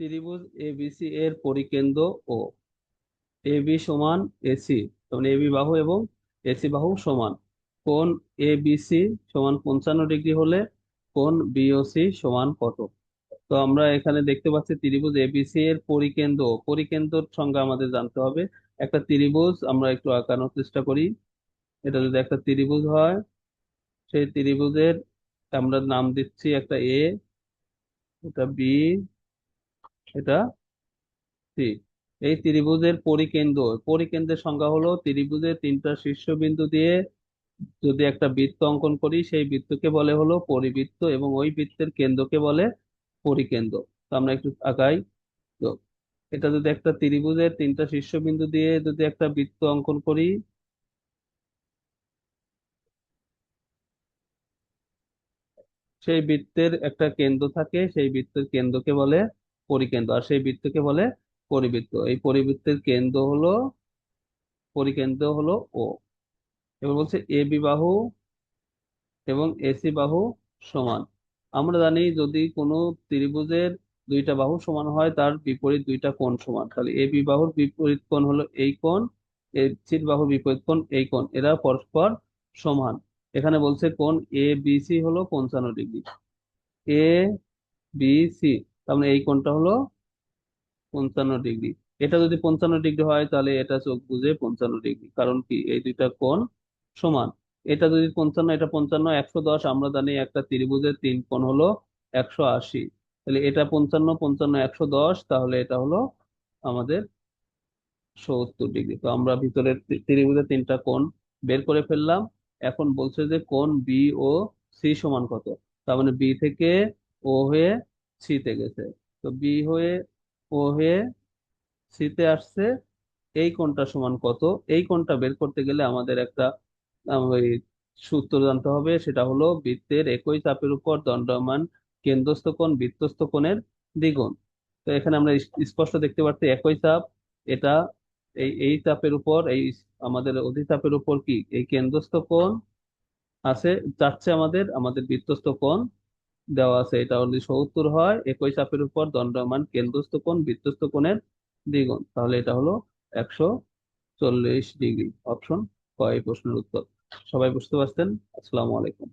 ত্রিভুজ এবিসি এর পরিকেন্দ্র ও এবি সমান এসি, তখন এবি বাহু এবং এসি বাহু সমান। কোণ এবিসি সমান 55 ডিগ্রি হলে কোণ বিওসি সমান কত? তো আমরা এখানে দেখতে পাচ্ছি ত্রিভুজ এবিসি এর পরিকেন্দ্র, পরিকেন্দ্রর সংজ্ঞা আমাদের জানতে হবে। একটা ত্রিভুজ আমরা একটু আঁকানোর চেষ্টা করি। এটা যদি একটা ত্রিভুজ হয়, সেই ত্রিভুজের আমরা নাম দিচ্ছি একটা এ, এটা বি, এটা সি। এই ত্রিভুজের পরিকেন্দ্র, পরিকেন্দ্রের সংজ্ঞা হলো ত্রিভুজের তিনটা শীর্ষবিন্দু দিয়ে যদি একটা বৃত্ত অঙ্কন করি, সেই বৃত্তকে বলে হলো পরিবৃত্ত এবং ওই বৃত্তের কেন্দ্রকে বলে পরিকেন্দ্র। তো আমরা একটু আঁকাই। তো এটা যদি একটা ত্রিভুজের তিনটা শীর্ষবিন্দু দিয়ে যদি একটা বৃত্ত অঙ্কন করি, সেই বৃত্তের একটা কেন্দ্র থাকে, সেই বৃত্তের কেন্দ্রকে বলে পরিকেন্দ্র, আর সেই বৃত্তকে বলে পরিবৃত্ত। এই পরিবৃত্তের কেন্দ্র হলো, পরিকেন্দ্র হলো ও। এবার বলছে এ বি বাহু এবং এসি বাহু সমান। আমরা জানি যদি কোনো ত্রিভুজের দুইটা বাহু সমান হয়, তার বিপরীত দুইটা কোণ সমান। তাহলে এ বি বাহুর বিপরীত কোণ হলো এই কোণ, এসির বাহুর বিপরীত কোণ এই কোণ, এরা পরস্পর সমান। এখানে বলছে কোণ এ বি সি হলো 55 ডিগ্রি। এ বি সি, তার মানে এই কোণটা হলো 55 ডিগ্রি। এটা যদি 55 ডিগ্রি হয়, তাহলে এটা চোখ বুজে 55 ডিগ্রি, কারণ কি এই দুইটা কোণ সমান। এটা যদি 55, এটা 55, 110, আমরা জানি একটা ত্রিভুজের তিন কোণ হলো 180। তাহলে এটা 55, 55, 110, তাহলে এটা হলো আমাদের 70 ডিগ্রি। তো আমরা ভিতরের ত্রিভুজের তিনটা কোণ বের করে ফেললাম। এখন বলছে যে কোণ বি ও সি সমান কত। তার মানে বি থেকে ও হয়ে সিতে গেছে, তো বি হয়ে ও হয়ে সিতে আসছে, এই কোণটা সমান কত। এই কোণটা বের করতে গেলে আমাদের একটা ওই সূত্র জানতে হবে, সেটা হলো বৃত্তের একই চাপের উপর দণ্ডায়মান কেন্দ্রস্থ কোণ বৃত্তস্থ কোণের দ্বিগুণ। তো এখানে আমরা স্পষ্ট দেখতে পাচ্ছি একই চাপ, এটা এই চাপের উপর এই আমাদের অধিচাপের উপর কি এই কেন্দ্রস্থ কোণ আছে, যাচ্ছে আমাদের আমাদের বৃত্তস্থ কোণ দেওয়া আছে। এটা যদি 70 হয়, একই চাপের উপর দণ্ডায়মান কেন্দ্রস্থ কোণ বৃত্তস্থ কোণের দ্বিগুণ, তাহলে এটা হলো 140 ডিগ্রি। অপশন ক এই প্রশ্নের উত্তর। সবাই বুঝতে পারছেন? আসসালামু আলাইকুম।